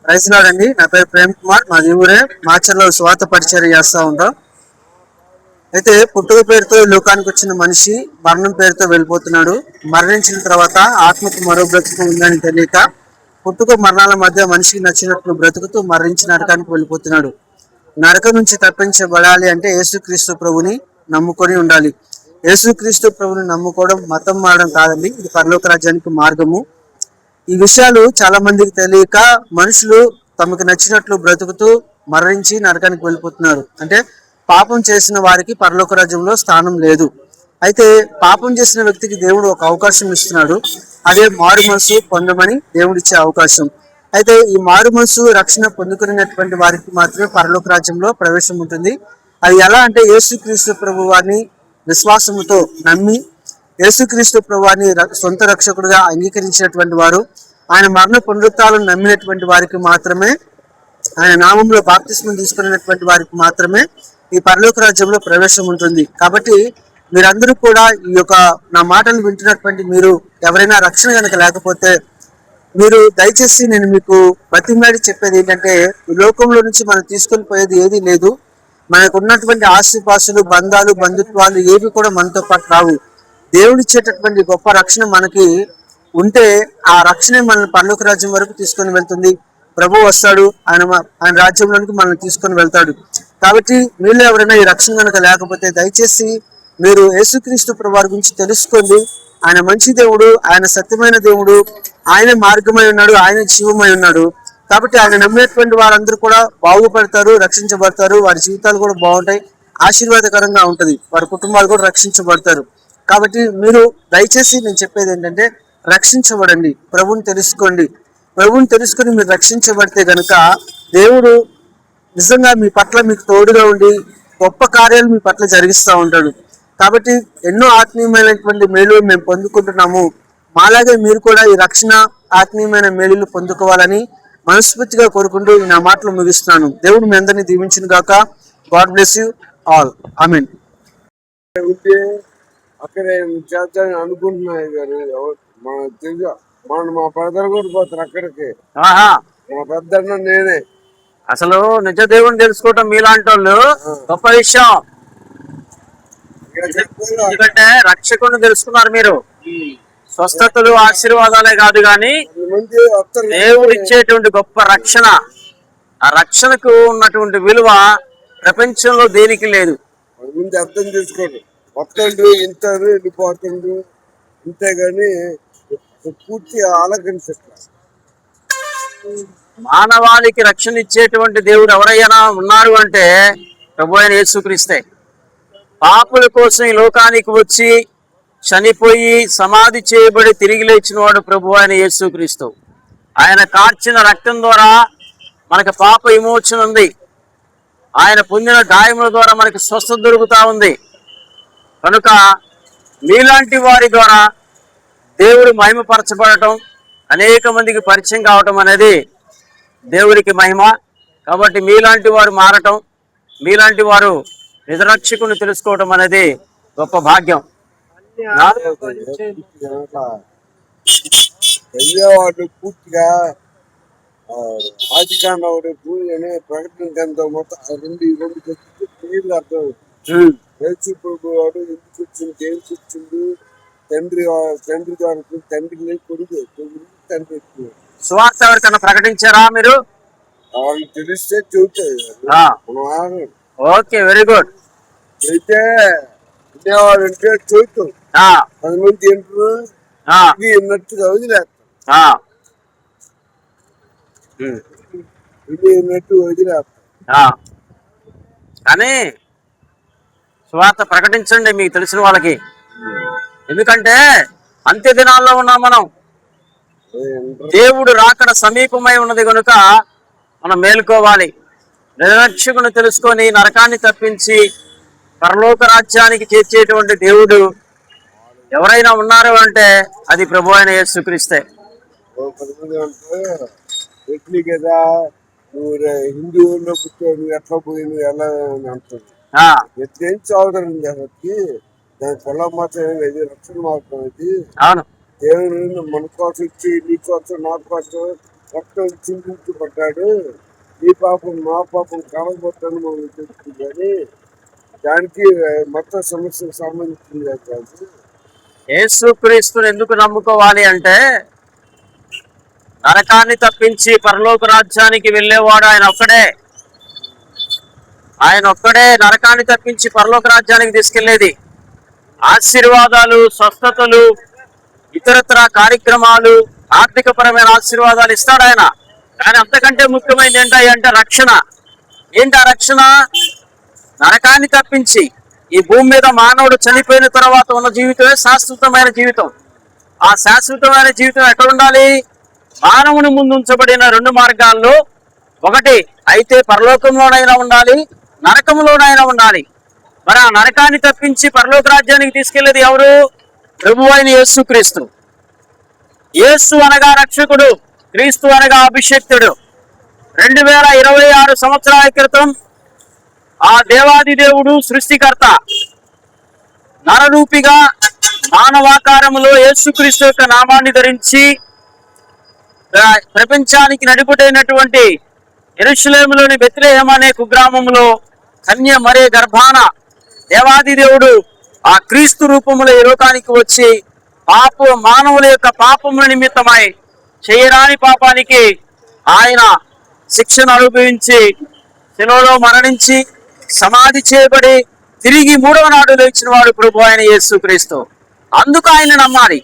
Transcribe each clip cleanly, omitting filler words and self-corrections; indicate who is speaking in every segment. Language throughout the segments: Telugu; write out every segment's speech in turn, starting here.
Speaker 1: ప్రైజ్ లార్డ్ అండి. నా పేరు ప్రేమ్ కుమార్. మాది ఊరే మాచర్లో స్వార్థ పరిచర్య చేస్తూ ఉంటాం. అయితే పుట్టుక పేరుతో ఈ లోకానికి వచ్చిన మనిషి మరణం పేరుతో వెళ్ళిపోతున్నాడు. మరణించిన తర్వాత ఆత్మకు మరో బ్రతుకు ఉందని తెలియక పుట్టుక మరణాల మధ్య మనిషికి నచ్చినట్లు బ్రతుకుతూ మరణించి నరకానికి వెళ్ళిపోతున్నాడు. నరకం నుంచి తప్పించబడాలి అంటే యేసుక్రీస్తు ప్రభుని నమ్ముకొని ఉండాలి. యేసుక్రీస్తు ప్రభుని నమ్ముకోవడం మతం మారడం కాదండి, ఇది పరలోక రాజ్యానికి మార్గము. ఈ విషయాలు చాలా మందికి తెలియక మనుషులు తమకు నచ్చినట్లు బ్రతుకుతూ మరణించి నరకానికి వెళ్ళిపోతున్నారు. అంటే పాపం చేసిన వారికి పరలోక రాజ్యంలో స్థానం లేదు. అయితే పాపం చేసిన వ్యక్తికి దేవుడు ఒక అవకాశం ఇస్తున్నాడు. అదే మారు మనసు పొందమని దేవుడిచ్చే అవకాశం. అయితే ఈ మారు మనసు రక్షణ పొందుకున్నటువంటి వారికి మాత్రమే పరలోక రాజ్యంలో ప్రవేశం ఉంటుంది. అది ఎలా అంటే యేసుక్రీస్తు ప్రభు వారిని విశ్వాసముతో నమ్మి యేసుక్రీస్తు ప్రభువాన్ని సొంత రక్షకుడిగా అంగీకరించినటువంటి వారు, ఆయన మరణ పునరుత్థానాలను నమ్మినటువంటి వారికి మాత్రమే, ఆయన నామంలో బాప్తిస్మం తీసుకున్నటువంటి వారికి మాత్రమే ఈ పరలోక రాజ్యంలో ప్రవేశం ఉంటుంది. కాబట్టి మీరందరూ కూడా ఈ యొక్క నా మాటలు వింటున్నటువంటి మీరు ఎవరైనా రక్షణ కనుక లేకపోతే మీరు దయచేసి నేను మీకు బతిమాడి చెప్పేది ఏంటంటే, ఈ లోకంలో నుంచి మనం తీసుకొని పోయేది ఏదీ లేదు. మనకు ఉన్నటువంటి ఆస్తిపాస్తులు, బంధాలు, బంధుత్వాలు ఏవి కూడా మనతో పాటు రావు. దేవుడిచ్చేటటువంటి గొప్ప రక్షణ మనకి ఉంటే ఆ రక్షణ మనల్ని పరలోక రాజ్యం వరకు తీసుకొని వెళ్తుంది. ప్రభు వస్తాడు, ఆయన రాజ్యంలోనికి మనల్ని తీసుకొని వెళ్తాడు. కాబట్టి మీలో ఎవరైనా ఈ రక్షణ కనుక లేకపోతే దయచేసి మీరు యేసుక్రీస్తు ప్రభువారి గురించి తెలుసుకోండి. ఆయన మంచి దేవుడు, ఆయన సత్యమైన దేవుడు, ఆయన మార్గమై ఉన్నాడు, ఆయన జీవమై ఉన్నాడు. కాబట్టి ఆయన నమ్మినటువంటి వారందరూ కూడా బాగుపడతారు, రక్షించబడతారు. వారి జీవితాలు కూడా బాగుంటాయి, ఆశీర్వాదకరంగా ఉంటది, వారి కుటుంబాలు కూడా రక్షించబడతారు. కాబట్టి మీరు దయచేసి నేను చెప్పేది ఏంటంటే, రక్షించబడండి, ప్రభుని తెలుసుకోండి. ప్రభుని తెలుసుకొని మీరు రక్షించబడితే గనుక దేవుడు నిజంగా మీ పట్ల మీకు తోడుగా ఉండి గొప్ప కార్యాలు మీ పట్ల జరిగిస్తూ ఉంటాడు. కాబట్టి ఎన్నో ఆత్మీయమైనటువంటి మేలు మేము పొందుకుంటున్నాము. మాలాగే మీరు కూడా ఈ రక్షణ ఆత్మీయమైన మేలులు పొందుకోవాలని మనస్ఫూర్తిగా కోరుకుంటూ నా మాటలు ముగిస్తున్నాను. దేవుడు మీ అందరినీ దీవించును గాక. God bless you all. ఆమేన్.
Speaker 2: అక్కడ చేద్దామని అనుకుంటున్నాయి కానీ మన తెలుగు మా బ్రదర్ కూడా పోతారు అక్కడికి. మా పెద్ద నేనే
Speaker 3: అసలు నిజ దేవుని తెలుసుకోవటం మీలాంటి వాళ్ళు గొప్ప విషయం. ఎందుకంటే రక్షకుని తెలుసుకున్నారు మీరు. స్వస్థతలు ఆశీర్వాదాలే కాదు గాని దేవుడు ఇచ్చేటువంటి గొప్ప రక్షణ, ఆ రక్షణకు ఉన్నటువంటి విలువ ప్రపంచంలో దేనికి లేదు.
Speaker 2: ముందు అర్థం చేసుకోండి. వస్తుండ్రు ఇంటారు వెళ్ళిపోతుండ్రు అంతేగాని పూర్తి ఆలోచించట్లేదు.
Speaker 3: మానవాళికి రక్షణ ఇచ్చేటువంటి దేవుడు ఎవరైనా ఉన్నారు అంటే ప్రభు అయిన యేసుక్రీస్తే. పాపుల కోసం ఈ లోకానికి వచ్చి చనిపోయి సమాధి చేయబడి తిరిగి లేచిన వాడు ప్రభు అయిన యేసుక్రీస్తు. ఆయన కార్చిన రక్తం ద్వారా మనకు పాప విమోచన ఉంది. ఆయన పొందిన గాయముల ద్వారా మనకి స్వస్థత దొరుకుతా ఉంది. కనుక మీలాంటి వారి ద్వారా దేవుడు మహిమపరచబడటం, అనేక మందికి పరిచయం కావటం అనేది దేవుడికి మహిమ. కాబట్టి మీలాంటి వారు మారటం, మీలాంటి వారు నిజరక్షకుని తెలుసుకోవటం అనేది గొప్ప భాగ్యం.
Speaker 2: వెళ్ళేవాడు పూర్తిగా ఆదికాండ పూజ ప్రకటించేంత మొత్తం రెండు క్లియర్గా అర్థం. యేసు ప్రభు వాడు ఎందుకు వచ్చింది, దేనికి వచ్చింది, తండ్రి ద్వారా తండ్రి లేదు, కొడుకు తండ్రి
Speaker 3: సువార్త ఎవరికన్నా ప్రకటించారా మీరు?
Speaker 2: వాళ్ళకి తెలిస్తే చెబుతాయి.
Speaker 3: Okay, very good.
Speaker 2: అయితే వినేవాడు అంటే చెబుతాం. 10 మంది ఏంటారు విన్నట్టుగా వదిలేస్తాం, విన్నట్టు వదిలేస్తాం.
Speaker 3: కానీ సువార్త ప్రకటించండి మీకు తెలిసిన వాళ్ళకి. ఎందుకంటే అంత్య దినాల్లో ఉన్నాం మనం. దేవుడు రాకడ సమీపమై ఉన్నది కనుక మనం మేలుకోవాలి. నిరక్షకుని తెలుసుకొని నరకాన్ని తప్పించి పరలోక రాజ్యానికి చేర్చేటువంటి దేవుడు ఎవరైనా ఉన్నారు అంటే అది ప్రభు అయిన యేసుక్రీస్తే.
Speaker 2: కదా నువ్వు హిందువుల్లో పుట్టాడు, ఎట్లా పోయింది ఎలా అంటుంది. ఎట్లేం చదువుతారు కాబట్టి దాని పొలం మాత్రం లేదు, రక్షణ మాత్రం ఇది.
Speaker 3: అవును,
Speaker 2: దేవుడు మన కోసం ఇచ్చి నీ కోసం నా కోసం రక్తం చిందించబడ్డాడు, ఈ పాపం మా పాపం కలగబొట్టని మనం చెప్తుంది. కానీ దానికి మత సమస్యకు సంబంధించింది కాదు.
Speaker 3: యేసుక్రీస్తుని ఎందుకు నమ్ముకోవాలి అంటే, నరకాన్ని తప్పించి పరలోక రాజ్యానికి వెళ్ళేవాడు ఆయన ఒక్కడే. ఆయన ఒక్కడే నరకాన్ని తప్పించి పరలోక రాజ్యానికి తీసుకెళ్లేది. ఆశీర్వాదాలు, స్వస్థతలు, ఇతరత్ర కార్యక్రమాలు, ఆర్థికపరమైన ఆశీర్వాదాలు ఇస్తాడు ఆయన. కానీ అంతకంటే ముఖ్యమైనది ఏంటంటే రక్షణ. ఏంటి ఆ రక్షణ? నరకాన్ని తప్పించి ఈ భూమి మీద మానవుడు చనిపోయిన తర్వాత ఉన్న జీవితమే శాశ్వతమైన జీవితం. ఆ శాశ్వతమైన జీవితం ఎక్కడ ఉండాలి? మానవుని ముందు ఉంచబడిన రెండు మార్గాల్లో ఒకటి అయితే పరలోకంలోనైనా ఉండాలి, నరకంలోనైనా ఉండాలి. మరి ఆ నరకాన్ని తప్పించి పరలోక రాజ్యానికి తీసుకెళ్లేది ఎవరు? ప్రభువు అయిన యేసుక్రీస్తు. యేసు అనగా రక్షకుడు, క్రీస్తు అనగా అభిషేక్తుడు. 2026 సంవత్సరాల క్రితం ఆ దేవాది దేవుడు సృష్టికర్త నరరూపిగా మానవాకారములో యేసుక్రీస్తు యొక్క నామాన్ని ధరించి ప్రపంచానికి నడిపుటైనటువంటి యెరూషలేములోని బెత్లెహేము అనే కుగ్రామంలో కన్య మరే గర్భాన దేవాది దేవుడు ఆ క్రీస్తు రూపములో ఈ లోకానికి వచ్చి మానవుల యొక్క పాపముల నిమిత్తమై చేయరాని పాపానికి ఆయన శిక్షను అనుభవించి శిలువలో మరణించి సమాధి చేయబడి తిరిగి 3వ నాడు లేచిన వాడు ప్రభు అయిన యేసుక్రీస్తు. అందుకు ఆయన నమ్మాలి.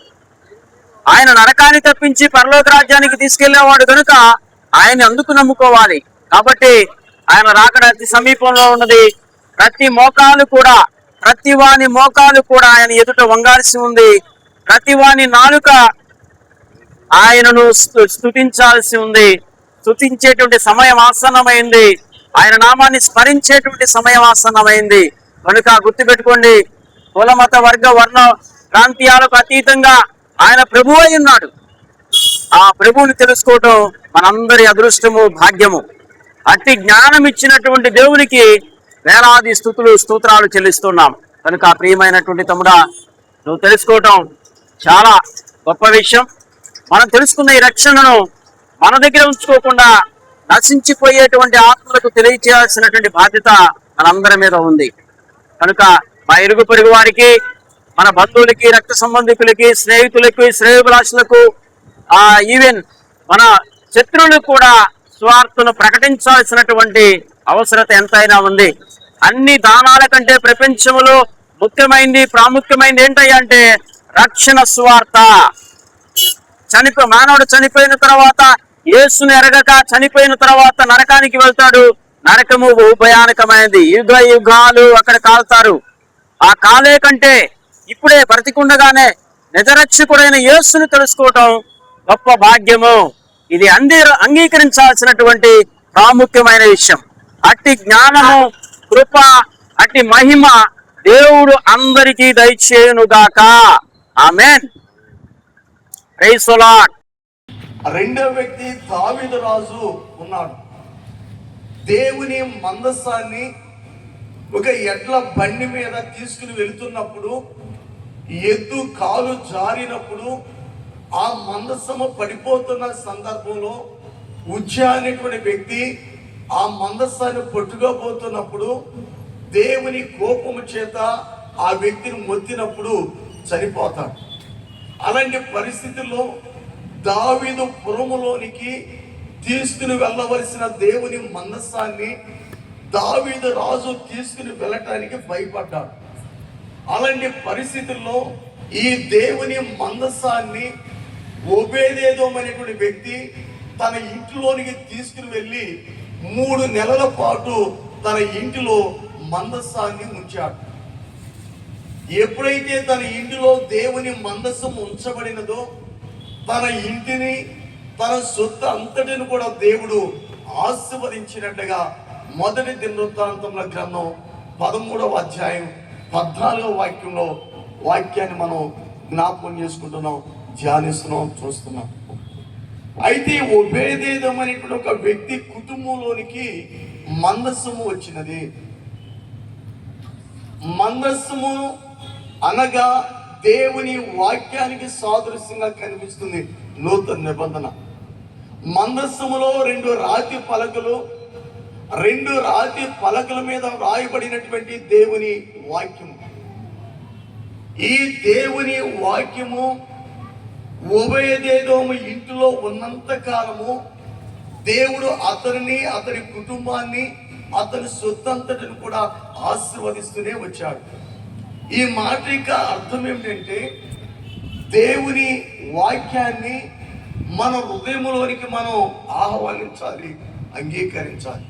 Speaker 3: ఆయన నరకాన్ని తప్పించి పరలోక రాజ్యానికి తీసుకెళ్లేవాడు కనుక ఆయన అందుకు నమ్ముకోవాలి. కాబట్టి ఆయన రాకడ అతి సమీపంలో ఉన్నది. ప్రతి వాని మోకాలు కూడా ఆయన ఎదుట వంగాల్సి ఉంది. ప్రతి వాని నాలుక ఆయనను స్తుతించాల్సి ఉంది. స్తుతించేటువంటి సమయం ఆసన్నమైంది. ఆయన నామాన్ని స్మరించేటువంటి సమయం ఆసన్నమైంది. కనుక గుర్తుపెట్టుకోండి, కుల మత వర్గ వర్ణ ప్రాంతీయాలకు అతీతంగా ఆయన ప్రభువు అయి ఉన్నాడు. ఆ ప్రభువుని తెలుసుకోవటం మనందరి అదృష్టము, భాగ్యము. అట్టి జ్ఞానం ఇచ్చినటువంటి దేవునికి వేలాది స్తోత్రాలు చెల్లిస్తున్నాం. కనుక ప్రియమైనటువంటి తమ్ముడా, నువ్వు తెలుసుకోవటం చాలా గొప్ప విషయం. మనం తెలుసుకున్న ఈ రక్షణను మన దగ్గర ఉంచుకోకుండా నశించిపోయేటువంటి ఆత్మలకు తెలియచేయాల్సినటువంటి బాధ్యత మనందరి మీద ఉంది. కనుక మా ఇరుగు పొరుగు వారికి, మన బంధువులకి, రక్త సంబంధికులకి, స్నేహితులకి, శ్రేయోభిలాషులకు, ఈవెన్ మన శత్రువులకు కూడా స్వార్థను ప్రకటించాల్సినటువంటి అవసరత ఎంతైనా ఉంది. అన్ని దానాల కంటే ప్రపంచంలో ప్రాముఖ్యమైనది ఏంటంటే రక్షణ సువార్త. మానవుడు చనిపోయిన తర్వాత, యేసుని ఎరగక చనిపోయిన తర్వాత నరకానికి వెళ్తాడు. నరకము భయానకమైనది. యుగాలు అక్కడ కాల్తారు. ఆ కాలే కంటే ఇప్పుడే బ్రతికుండగానే నిజరక్షకుడైన యేసుని తెలుసుకోవటం గొప్ప భాగ్యము. ఇది అంగీకరించాల్సినటువంటి ప్రాముఖ్యమైన విషయం. అట్టి జ్ఞానము, కృప, అట్టి మహిమ దేవుడు అందరికీ దయచేయునుగాక. ఆమేన్. Praise the Lord.
Speaker 4: రెండో వ్యక్తి దావీదు రాజు ఉన్నాడు. దేవుని మందసాన్ని ఒక ఎడ్ల బండి మీద తీసుకుని వెళుతున్నప్పుడు ఎద్దు కాలు జారినప్పుడు ఆ మందసము పడిపోతున్న సందర్భంలో ఉజ్జా అనేటువంటి వ్యక్తి ఆ మందసాన్ని పట్టుకోబోతున్నప్పుడు దేవుని కోపము చేత ఆ వ్యక్తిని మొత్తినప్పుడు చనిపోతాడు. అలాంటి పరిస్థితుల్లో దావీదు పురములోనికి తీసుకుని వెళ్ళవలసిన దేవుని మందసాన్ని దావీదు రాజు తీసుకుని వెళ్ళటానికి భయపడ్డాడు. అలాంటి పరిస్థితుల్లో ఈ దేవుని మందసాన్ని ఓబేదేదోము అనేటువంటి వ్యక్తి తన ఇంటిలోనికి తీసుకుని వెళ్ళి 3 నెలల పాటు తన ఇంటిలో మందసాన్ని ఉంచాడు. ఎప్పుడైతే తన ఇంటిలో దేవుని మందసం ఉంచబడినదో తన ఇంటిని, తన సొత్తు అంతటిని కూడా దేవుడు ఆశీర్వదించినట్టుగా మొదటి దినవృత్తాంతముల గ్రంథం 13వ అధ్యాయం 14వ వాక్యంలో వాక్యాన్ని మనం జ్ఞాపకం చేసుకుంటున్నాం, ధ్యానిస్తున్నాం, చూస్తున్నాం. అయితే ఓబేదేదోము అనేటువంటి ఒక వ్యక్తి కుటుంబంలోనికి మందస్సము వచ్చినది. మందస్సము అనగా దేవుని వాక్యానికి సాదృశ్యంగా కనిపిస్తుంది నూతన నిబంధన. మందస్సములో 2 రాతి పలకలు, 2 రాతి పలకల మీద వ్రాయబడినటువంటి దేవుని వాక్యము. ఈ దేవుని వాక్యము ఉభయదేదోము ఇంటిలో ఉన్నంత కాలము దేవుడు అతనిని, అతని కుటుంబాన్ని, అతని సొత్తంతటిని కూడా ఆశీర్వదిస్తూనే వచ్చాడు. ఈ మాట యొక్క అర్థం ఏమిటంటే, దేవుని వాక్యాన్ని మన హృదయంలోనికి మనం ఆహ్వానించాలి, అంగీకరించాలి.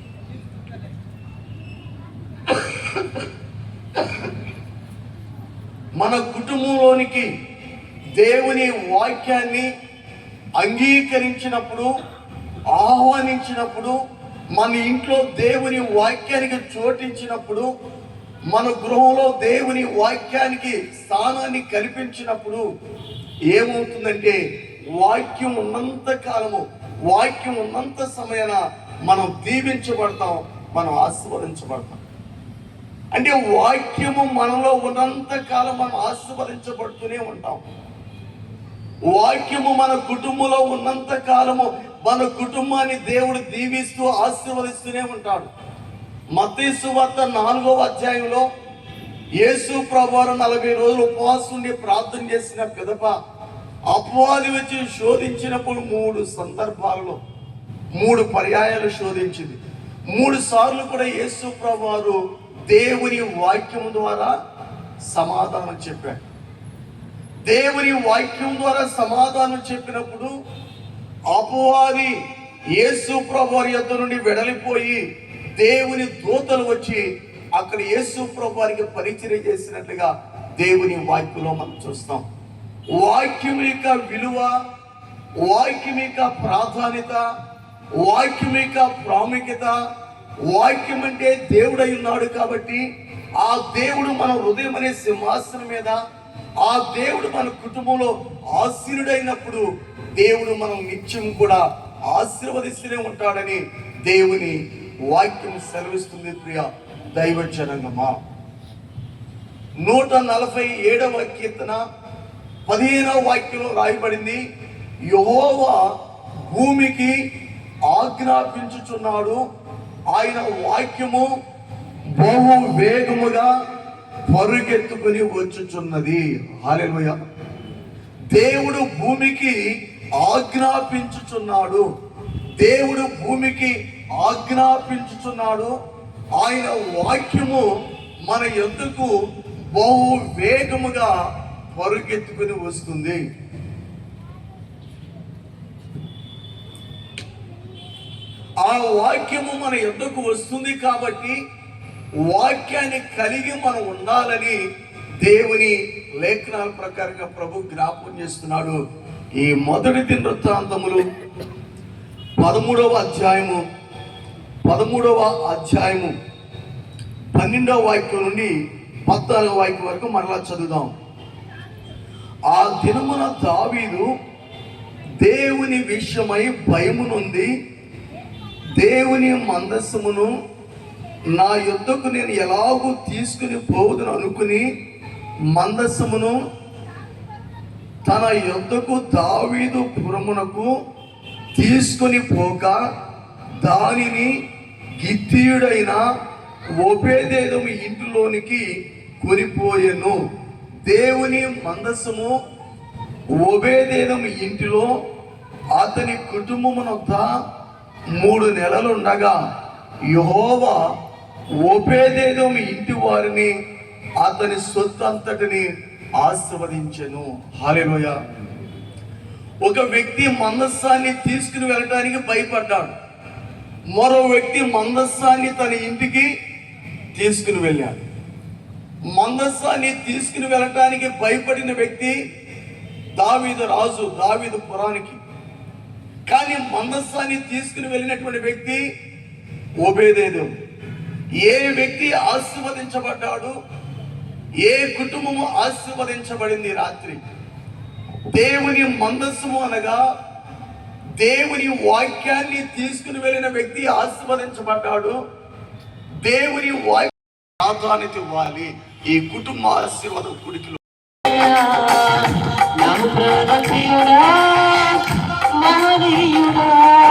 Speaker 4: మన కుటుంబంలోనికి దేవుని వాక్యాన్ని అంగీకరించినప్పుడు, ఆహ్వానించినప్పుడు, మన ఇంట్లో దేవుని వాక్యానికి చోటించినప్పుడు, మన గృహంలో దేవుని వాక్యానికి స్థానాన్ని కల్పించినప్పుడు ఏమవుతుందంటే, వాక్యం ఉన్నంత కాలము, వాక్యం ఉన్నంత సమయాన మనం దీవించబడతాం, మనం ఆశీర్వదించబడతాం. అంటే వాక్యము మనలో ఉన్నంత కాలం మనం ఆశీర్వదించబడుతూనే ఉంటాం. వాక్యము మన కుటుంబంలో ఉన్నంత కాలము మన కుటుంబాన్ని దేవుడు దీవిస్తూ ఆశీర్వదిస్తూనే ఉంటాడు. మత్తయి సువార్త 4వ అధ్యాయంలో యేసు ప్రభువారు 40 రోజులు ఉపవాసం ఉండి ప్రార్థన చేసిన పిదప అపవాది వచ్చి శోధించినప్పుడు 3 సందర్భాలలో 3 పర్యాయాలు శోధించింది. 3 సార్లు కూడా యేసు ప్రభువారు దేవుని వాక్యం ద్వారా సమాధానం చెప్పాడు. దేవుని వాక్యం ద్వారా సమాధానం చెప్పినప్పుడు అపవాది యేసు ప్రభువారి యొద్ద నుండి వెడలిపోయి దేవుని దూతలు వచ్చి అక్కడ యేసు ప్రభువారికి పరిచర్య చేసినట్లుగా దేవుని వాక్యంలో మనం చూస్తాం. వాక్యం యొక్క విలువ, వాక్యం యొక్క ప్రాధాన్యత, వాక్యం యొక్క ప్రాముఖ్యత, వాక్యం అంటే దేవుడై ఉన్నాడు కాబట్టి ఆ దేవుడు మన హృదయం అనే సింహాసనం మీద, ఆ దేవుడు మన కుటుంబంలో ఆశీనుడైనప్పుడు దేవుడు మనం నిత్యం కూడా ఆశీర్వదిస్తూనే ఉంటాడని దేవుని వాక్యం సెలవిస్తుంది. ప్రియ దైవ జనాంగమా, 147వ కీర్తన 15వ వాక్యంలో రాయబడింది, యెహోవా భూమికి ఆజ్ఞాపించుచున్నాడు, ఆయన వాక్యము బహు వేగముగా పరుగెత్తుకుని వచ్చుచున్నది. హల్లెలూయా. దేవుడు భూమికి ఆజ్ఞాపించుచున్నాడు, దేవుడు భూమికి ఆజ్ఞాపించుచున్నాడు. ఆయన వాక్యము మన యొద్దకు బహు వేగముగా పరుగెత్తుకుని వస్తుంది. ఆ వాక్యము మన యొద్దకు వస్తుంది కాబట్టి వాక్యాన్ని కలిగి మనం ఉండాలని దేవుని లేఖనాల ప్రకారంగా ప్రభు జ్ఞాపకం చేస్తున్నాడు. ఈ మొదటి దినవృత్తాంతములు 13వ అధ్యాయము 12వ వాక్యం నుండి 14వ వాక్యం వరకు మరలా చదువుదాం. ఆ దినమున దావీదు దేవుని విషయమై భయము నొంది, దేవుని మందస్సమును నా యొద్దకు నేను ఎలాగూ తీసుకుని పోవుదును అనుకుని మందస్సమును తన యొద్దకు దావీదు పురమునకు తీసుకొని పోక దానిని గిత్తీయుడైన ఓబేదెదోము ఇంటిలోనికి కొనిపోయెను. దేవుని మందస్సము ఓబేదెదోము ఇంటిలో అతని కుటుంబమునొద్ద 3 నెలలుండగా యెహోవా ఓబేదెదోము ఇంటి వారిని, అతని సొత్తు అంతటిని ఆశీర్వదించెను. హల్లెలూయా. ఒక వ్యక్తి మందస్సాన్ని తీసుకుని వెళ్ళడానికి భయపడ్డాడు. మరో వ్యక్తి మందస్సాన్ని తన ఇంటికి తీసుకుని వెళ్ళాడు. మందస్సాన్ని తీసుకుని వెళ్ళటానికి భయపడిన వ్యక్తి దావీదు రాజు, దావీదు పురానికి. కానీ మందస్సాన్ని తీసుకుని వెళ్ళినటువంటి వ్యక్తి ఓబేదెదోము. ఏ వ్యక్తి ఆశీర్వదించబడ్డాడు? ఏ కుటుంబము ఆశీర్వదించబడింది? రాత్రి దేవుని మందస్సము అనగా దేవుని వాక్యాన్ని తీసుకుని వెళ్ళిన వ్యక్తి ఆశీర్వదించబడ్డాడు. దేవుని వాక్య ప్రాధాన్యత ఇవ్వాలి. ఈ కుటుంబ ఆశీర్వాద కుడికిలో
Speaker 5: మహనీయుడా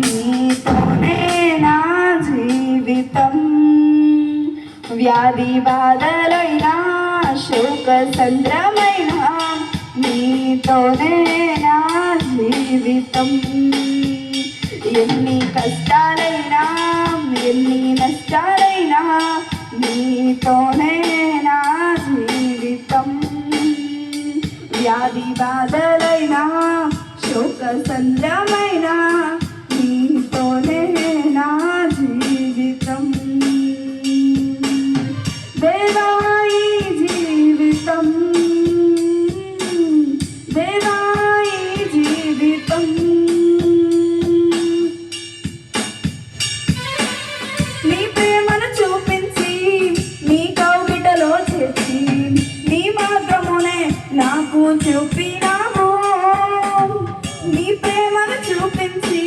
Speaker 5: నీతోనే నా జీవితం. వ్యాధి బాధలైనా శోక సంద్రమైనా నీతోనే నా జీవితం. ఎన్ని కష్టాలైనా ఎన్ని నష్టాలైనా నీతోనే నా జీవితం. వ్యాధి బాధలైనా శోక సంద్రమైనా నీతోనే నా జీవితం. దేవా ఈ జీవితం, దేవా ఈ జీవితం. నీ ప్రేమను చూపించి నీ కౌగిటలో చేర్చి నీ మార్గమునే నాకు చూపినావు. నీ ప్రేమను చూపించి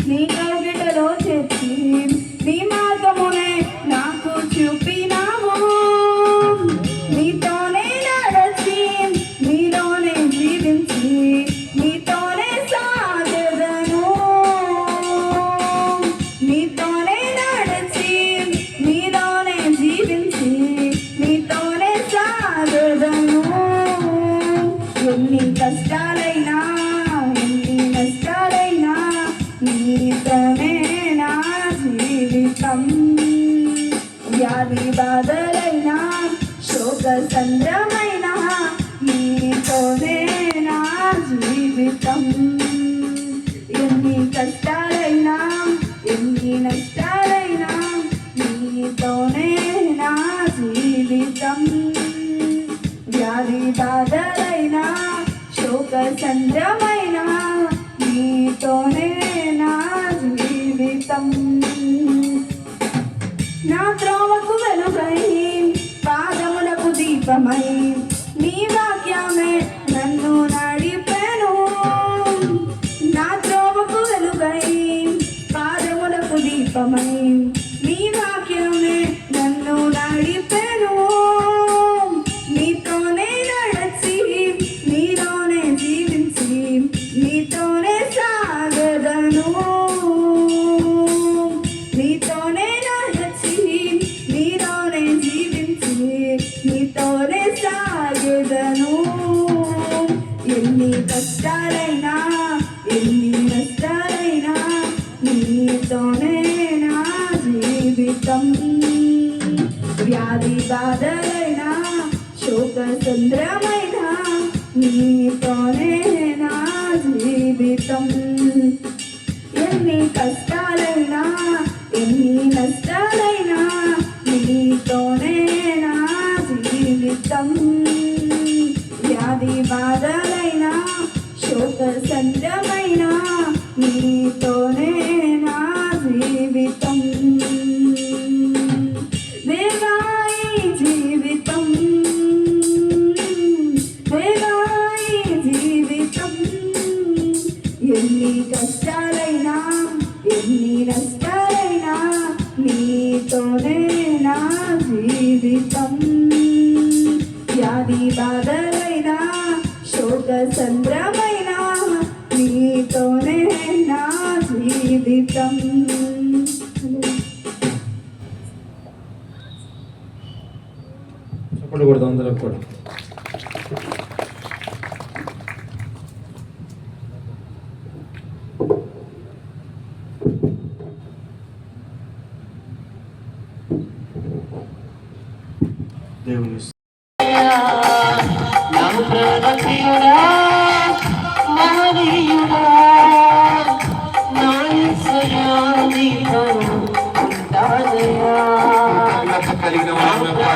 Speaker 5: నీ కౌగిటలో చేర్చి నీ మార్గమునే నాకు చూపినావు. నీతోనే నడచి నీలోనే జీవించి నీతోనే సాగదను. నీతోనే నడచి నీలోనే జీవించి నీతోనే సాగదను. ఎన్ని కష్టాలైనా ఎన్ని నష్టాలైనా నీతోనే నా జీవితం. వ్యాధి బాధలైనా శోక సంద్రమైనా నీతోనే నా జీవితం. ఎన్ని కష్టాలైనా ఎన్ని నష్టాలైనా నీతోనే నా జీవితం. వ్యాధి బాధలైనా శోక సంద్రమైనా నీతోనే నా జీవితం. నా త్రోవకు వెలుగై పాదములకు దీపమై నీ వాక్యమే నన్ను నడిపెను. నా త్రోవకు వెలుగై పాదములకు దీపమై నీ వాక్యమే నన్ను నడిపెను. నీతోనే నడచి నీలోనే జీవించి నీతోనే సాగదను. నీతోనే నడచి నీలోనే జీవించి నీతోనే సాగదను. ఎన్ని కష్టాలైనా ఎన్ని నష్టాలైనా నీతోనే నా జీవితం. వ్యాధి బాధలైనా శోక సంద్రమైనా నీతోనే నా జీవితం. ఎన్ని కష్టాలైనా ఎన్ని నష్టాలైనా నీతోనే నా జీవితం. వ్యాధి బాధలైనా శోక సంద్రమైనా నీతోనే నా జీవితం. దేవా ఈ జీవితం, దేవా ఈ జీవితం. ఎన్ని కష్టాలైనా ఎన్ని నష్టాలైనా నీతోనే నా జీవితం. వ్యాధి బాధలైనా శోక సంద్రమైనా నీతోనే నా జీవితం.
Speaker 6: చెప్పండి కూడా అందరం కూడా.
Speaker 3: దేవుని
Speaker 6: కలిగిన వారు
Speaker 5: నా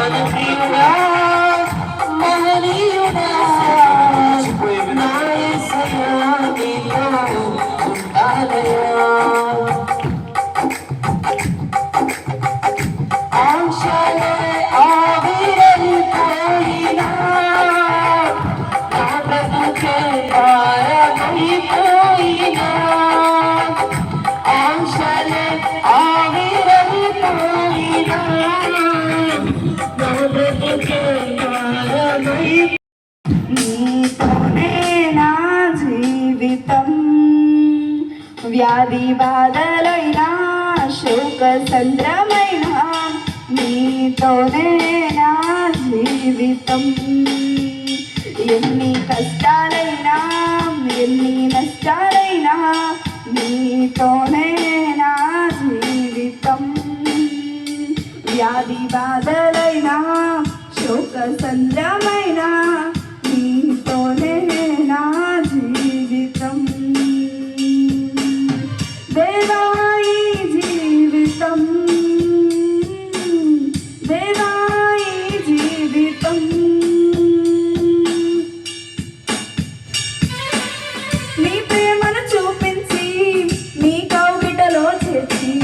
Speaker 5: వ్యాధి బాధలైనా శోక సంద్రమైన నీతోనే నా జీవితం. ఎన్ని కష్టాలైనా ఎన్ని నష్టాలైనా నీతోనే నా జీవితం. వ్యాధి బాధలైనా శోక సంద్రమైన నీతోనే నా జీవితం. దేవా ఈ జీవితం, దేవా ఈ జీవితం. నీ ప్రేమను చూపించి నీ కౌగిటలో చేర్చి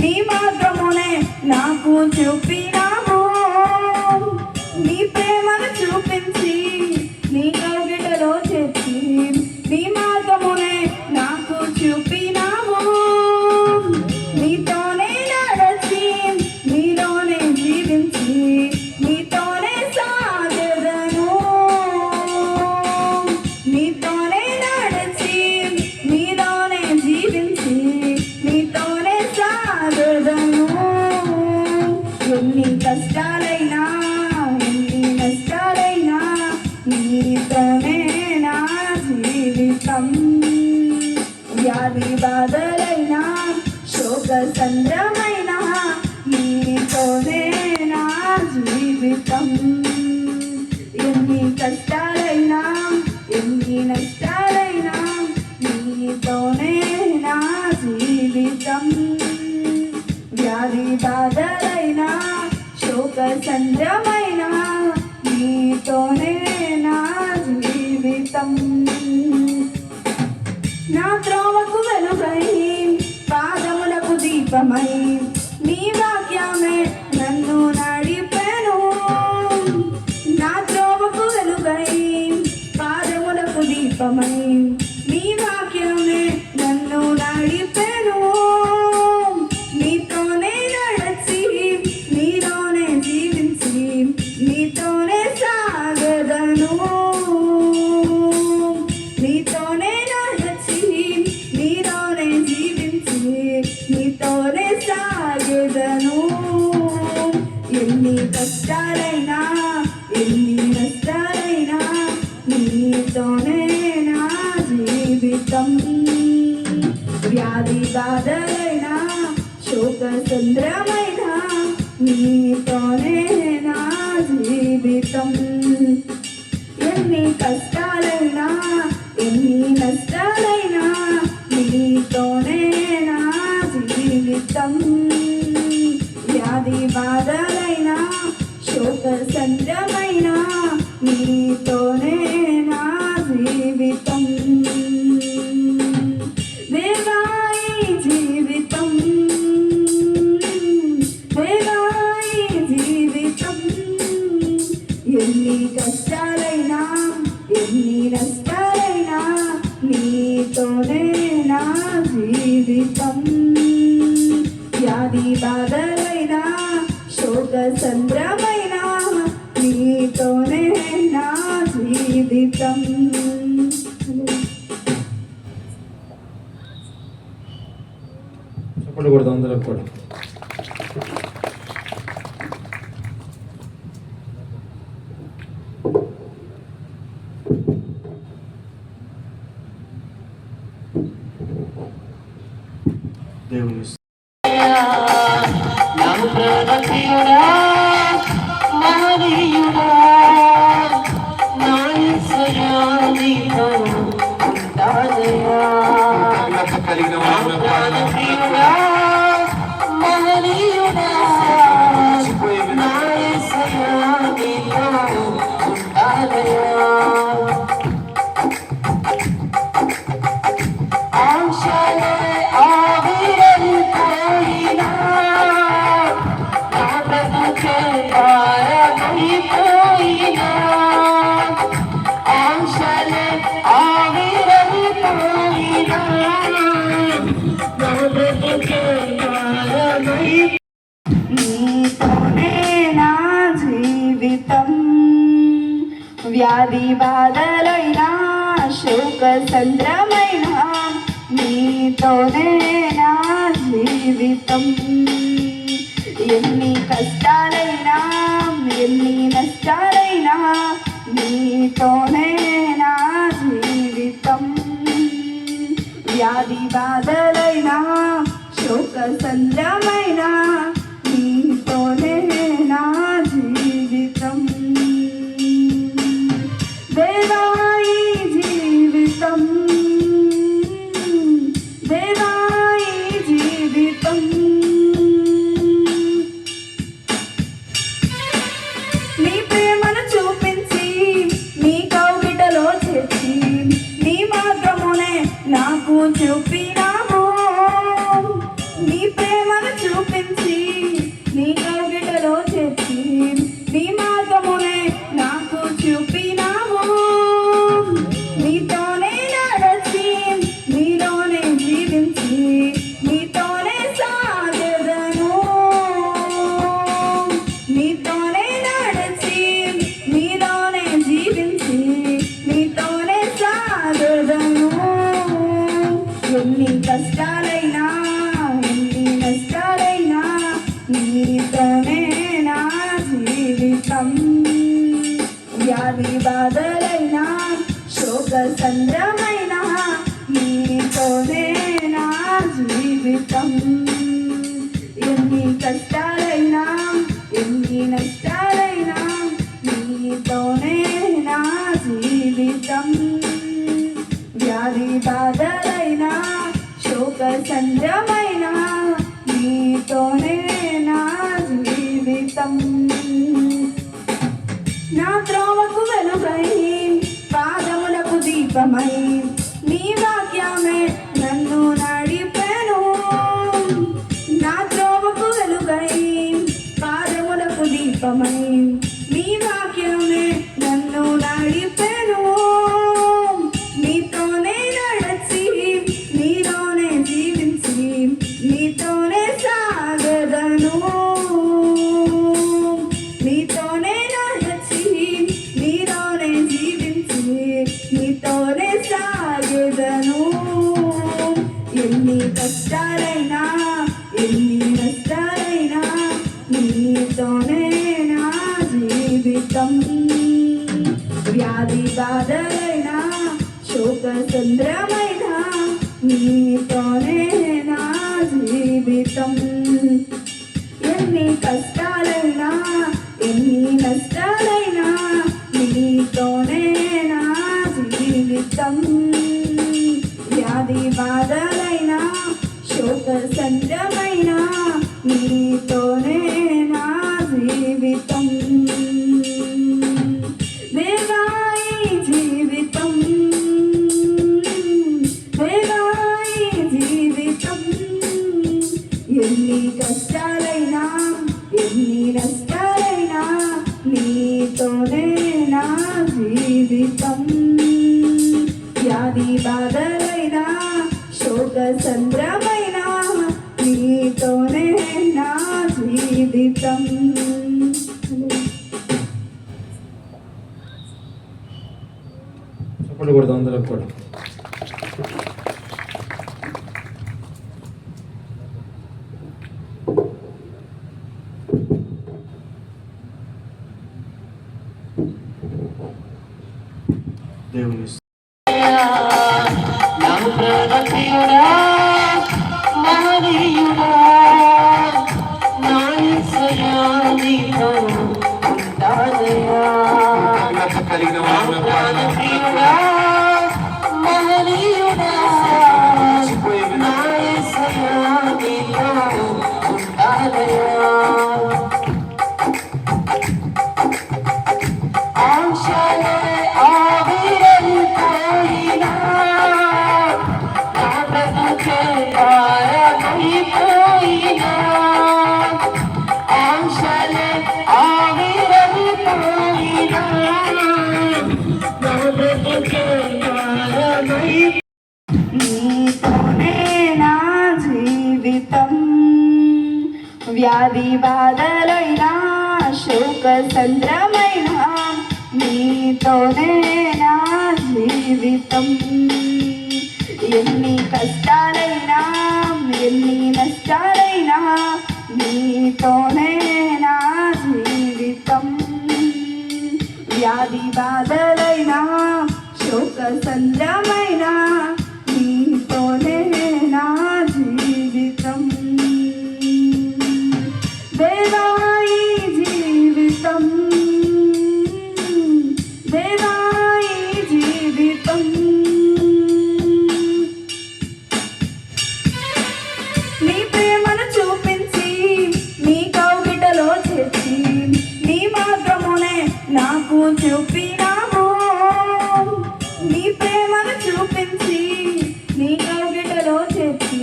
Speaker 5: నీ మార్గమునే నాకు చూపినాము. నీ ప్రేమను చూపించి నీ కౌగిటలో చేర్చి నీ మార్గమునే నాకు చూపినాము. నీతోనే నడచి నీలోనే జీవించి నీతోనే సాగదను. నీతోనే నడచి నీలోనే జీవించి నీతోనే సాగదను. ఎన్ని కష్టాలైనా ఎన్ని నష్టాలైనా నీతోనే నా జీవితం. వ్యాధి బాధలైనా శోక సంద్రమైన నీతోనే నా జీవితం. ఎన్ని కష్టాలైనా ఎన్ని నష్టాలైనా నీతోనే నా జీవితం. వ్యాధి బాధలైనా శోక సంద్రమైన నీతోనే నా జీవితం. నా త్రోవకు వెలుగై పాదములకు దీపమై నీ వాక్యమే నన్ను నడిపెను. నా త్రోవకు వెలుగై పాదములకు దీపమై నీ వాక్యమే నన్ను నడిపెను. నీతోనే నడచి నీలోనే జీవించి నీతోనే సాగదను. నీతోనే నడచి నీలోనే జీవించి నీతోనే సాగదను. ఎన్ని కష్టాలైనా ఎన్ని నష్టాలైనా నీతోనే నా జీవితం. వ్యాధి బాధలైనా శోక సంద్రమైన నీతోనే నా జీవితం. ఎన్ని కష్టాలైనా ఎన్ని నష్టాలైనా నీతోనే నా జీవితం. వ్యాధి బాధలైనా శోక సంద్రమైన నీతోనే నా జీవితం. దేవా ఈ జీవితం, దేవా ఈ జీవితం. ఎన్ని కష్టాలైనా ఎన్ని నష్టాలైనా నీతోనే నా జీవితం. వ్యాధి బాధలైనా శోక సంద్రమైన నీతోనే నా జీవితం.
Speaker 6: చెప్పండి కూడా అందరూ కూడా.
Speaker 4: దేవుని
Speaker 6: కలిగిన వారిని పాడన
Speaker 5: నీతోనే నా జీవితం. వ్యాధి బాధలైనా శోక సంద్రమైన నీతోనే నా జీవితం. ఎన్ని కష్టాలైనా ఎన్ని నష్టాలైనా నీతోనే నా జీవితం. వ్యాధి బాధలైనా శోక సంద్రమైనా నీతోనే నా జీవితం. దేవా ఈ జీవితం, దేవా ఈ జీవితం. నీ ప్రేమను చూపించి నీ కౌగిటలో చేర్చి నీ మార్గమునే నాకు చూపినావు. నీ ప్రేమను చూపించి నీ కౌగిటలో చేర్చి నీ మార్గమునే నాకు చూపినావు. నీతోనే నడచి నీలోనే జీవించి నీతోనే సాగెదను. నీతోనే నడచి నీలోనే జీవించి నీతోనే సాగెదను. ఎన్ని కష్టాలైనా ఎన్ని నష్టాలైనా నీతోనే నా జీవితం. వ్యాధి బాధలైనా శోక సంద్రమైనా నీతోనే నా జీవితం. ఎన్ని కష్టాలైనా ఎన్ని నష్టాలైనా నీతోనే నా జీవితం. వ్యాధి బాధలైనా శోక సంద్రమైనా నీతోనే నా జీవితం. నా త్రోవకు వెలుగై పాదములకు దీపమై నీ వాక్యమే నన్ను నడిపెను. నా త్రోవకు వెలుగై పాదములకు దీపమై నీ వాక్యమే నన్ను నడిపెను. నీతోనే నడచి నీలోనే జీవించి నీతోనే సాగెదను. నీతోనే నడచి నీలోనే జీవించి నీతోనే సాగెదను. ఎన్ని కష్టాలైనా ఎన్ని నష్టాలైనా నీతోనే నా జీవితం. వ్యాధి బాధలైనా శోక సంద్రమైనా నీతోనే నా జీవితం. ఎన్ని కష్టాలైనా ఎన్ని నష్టాలైనా నీతోనే నా జీవితం. వ్యాధి బాధలైనా శోక సంద్రమైనా నీతోనే నా జీవితం. దేవా ఈ జీవితం, దేవా ఈ జీవితం. ఎన్ని కష్టాలైనా ఎన్ని నష్టాలైనా నీతోనే నా జీవితం. వ్యాధి బాధలైనా శోక సంద్రమైనా నీతోనే నా జీవితం.
Speaker 6: చప్పట్లు కొడదాం అందరం కూడా.
Speaker 4: దేవుని
Speaker 6: కలిగిన వారిని
Speaker 5: నీతోనే నా జీవితం. వ్యాధి బాధలైనా శోక సంద్రమైనా నీతోనే నా జీవితం. ఎన్ని కష్టాలైనా ఎన్ని నష్టాలైనా నీతోనే నా జీవితం. వ్యాధి బాధలైనా శోక సంద్రమైనా నీతోనే నా జీవితం. దేవా ఈ జీవితం, దేవా ఈ జీవితం. నీ ప్రేమను చూపించి నీ కౌగిటలో చేర్చి నీ మార్గమునే నాకు చూపినావు. నీ ప్రేమను చూపించి నీ కౌగిటలో చేర్చి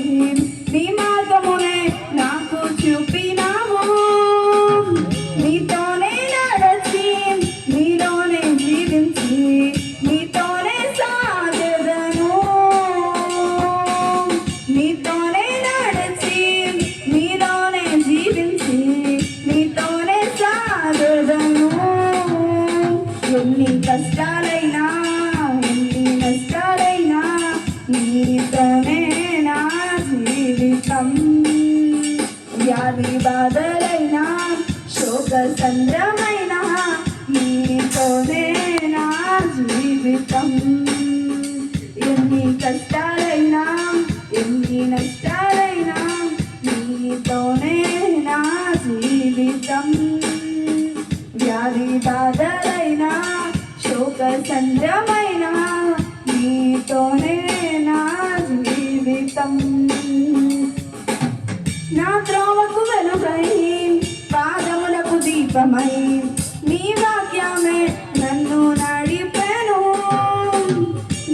Speaker 5: నీ మార్గమునే నాకు చూపినావు. నీతోనే నడచి నీలోనే జీవించి నీతోనే సాగెదను. నీతోనే నడచి నీలోనే జీవించి నీతోనే సాగెదను. ఎన్ని కష్టాలైనా ఎన్ని నష్టాలైనా నీతోనే నా జీవితం. వ్యాధి బాధలైనా శోక సంద్రమైనా నీతోనే నా జీవితం. ఎన్ని కష్టాలైనా ఎన్ని నష్టాలైనా నీతోనే నా జీవితం. వ్యాధి బాధలైనా శోక సంద్రమైనా నీతోనే నా జీవితం. నా త్రోవకు వెలుగై పాదములకు దీపమై నీ వాక్యమే నన్ను నడిపెను.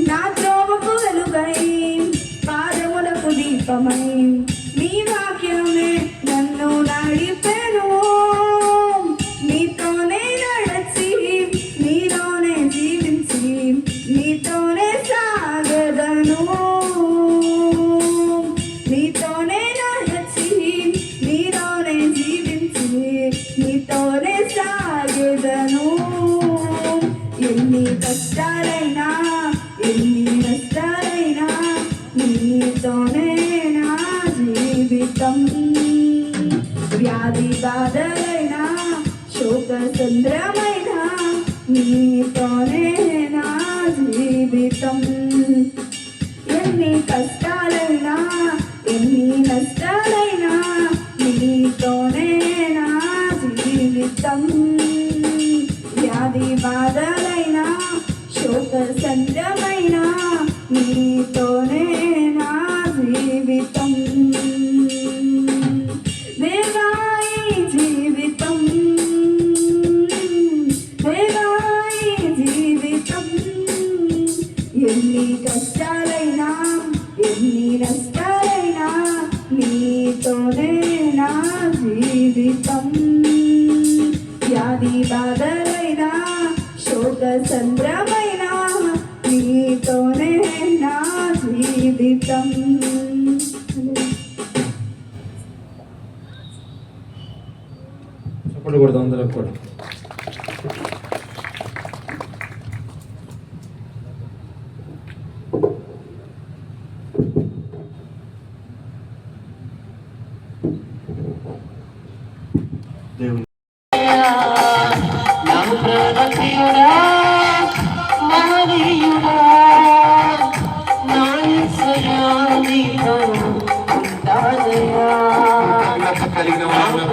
Speaker 5: నా త్రోవకు వెలుగై పాదములకు దీపమై నీ వాక్యమే నన్ను నడిపెను. నీతోనే నడచి నీలోనే జీవించి నీతోనే సాగదను. నీతోనే నడచి నీలోనే జీవించి నీతోనే సాగదను. ఎన్ని కష్టాలైనా ఎన్ని నష్టాలైనా నీతోనే నా జీవితం. వ్యాధి బాధలైనా శోక సంద్రమైనా నీతోనే నా జీవితం. ఎన్ని కష్టాలైనా ఎన్ని నష్టాలైనా నీతోనే నా జీవితం. వ్యాధి బాధలైనా శోక సంద్రమైనా నీతోనే నా జీవితం. దేవా ఈ జీవితం, దేవా ఈ జీవితం. ఎన్ని కష్టాలైనా ఎన్ని నష్టాలైనా నీతోనే నా జీవితం. వ్యాధి బాధలైనా శోక సంద్రమైనా నీతోనే నా జీవితం.
Speaker 6: చప్పట్లు కొడదాం అందరం కూడా.
Speaker 4: దేవుని
Speaker 6: కలిగిన వారు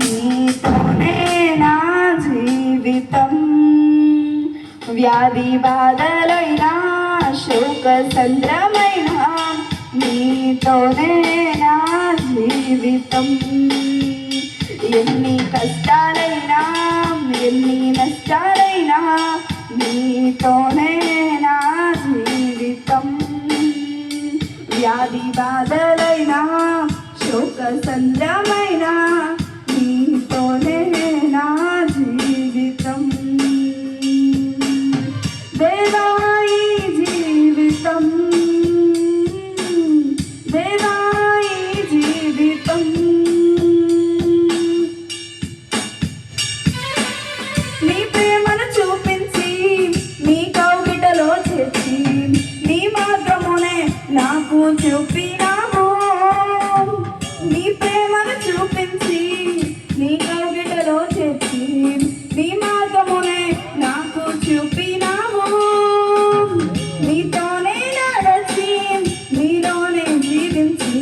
Speaker 5: నీతోనే నా జీవితం. వ్యాధి బాధలైనా శోక సంద్రమైనా నీతోనే నా జీవితం. ఎన్ని కష్టాలైనా ఎన్ని నష్టాలైనా నీ నీతోనే నా జీవితం. వ్యాధి బాధలైనా శోక సంద్రమైనా నీతోనే నా జీవితం. దేవా ఈ జీవితం, దేవా ఈ జీవితం. నీ ప్రేమను చూపించి నీ కౌగిటలో చేర్చి నీ మార్గమునే నాకు చూపినావు. నీ ప్రేమను చూపించి నీ కౌగిటలో చేర్చి నీ మార్గమునే నాకు చూపినావు. నీతోనే నడచి నీలోనే జీవించి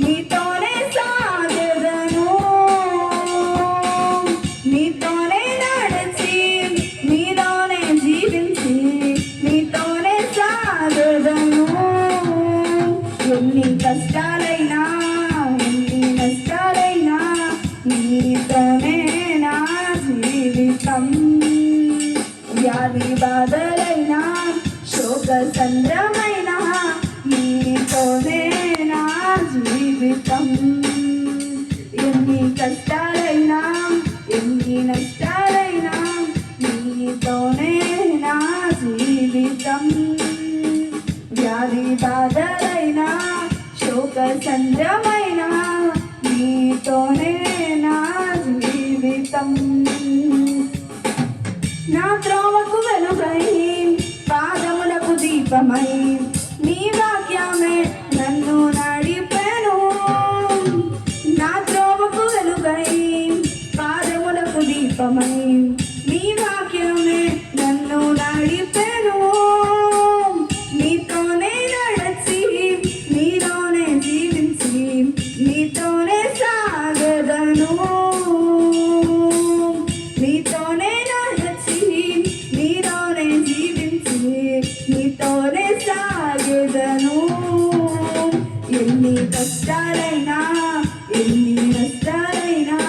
Speaker 5: నీతోనే సాగెదను. నీతోనే నడచి నీలోనే జీవించి నీతోనే సాగెదను. ఎన్ని కష్టాలైనా ఎన్ని నష్టాలైనా నీతోనే నా జీవితం. వ్యాధి బాధలైనా శోక సంద్రమైన నీతోనే నా జీవితం. ఎన్ని కష్టాలైనా ఎన్ని నష్టాలైనా నీతోనే నా జీవితం. వ్యాధి బాధలైనా శోక సంద్రమైన నీతోనే నా జీవితం. నా త్రోవకు వెలుగై పాదములకు దీపమై నీ వాక్యమే నన్ను నడిపెను. నా త్రోవకు వెలుగై పాదములకు దీపమై నీ వాక్యమే నన్ను నడిపెను. నీతోనే నడచి నీలోనే జీవించి నీతోనే సాగదను. నీతోనే నడచి నీలోనే జీవించి నీతోనే సాగదను. ఎన్ని కష్టాలైనా ఎన్ని నష్టాలైనా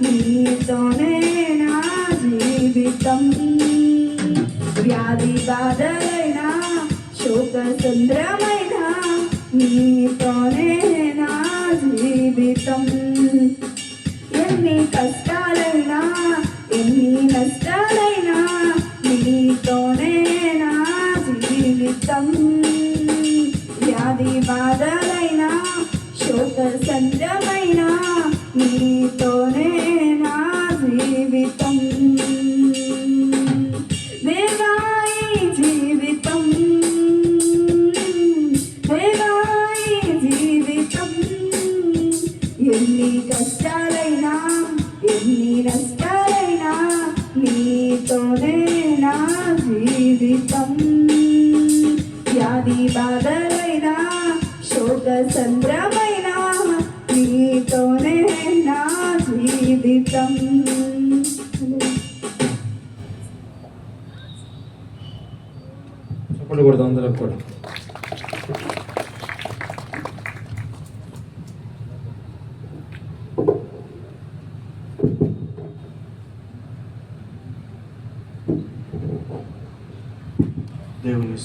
Speaker 5: నీతోనే నా జీవితం. వ్యాధి బాధలైనా శోక సంద్రమైన నీతోనే నా జీవితం. ఎన్ని కష్టాలైనా ఎన్ని నష్టాలైనా నీతోనే నా జీవితం. వ్యాధి బాధలైనా శోక సంద్రమైన నీతోనే నా జీవితం. దేవా ఈ జీవితం, దేవా ఈ జీవితం. ఎన్ని కష్టాలైనా ఎన్ని నష్టాలైనా నీతోనే నా జీవితం. వ్యాధి బాధలైనా శోక సంద్రమైన నీతోనే నా జీవితం.
Speaker 6: చప్పట్లు కొడదాం అందరం కూడా.
Speaker 4: దేవుని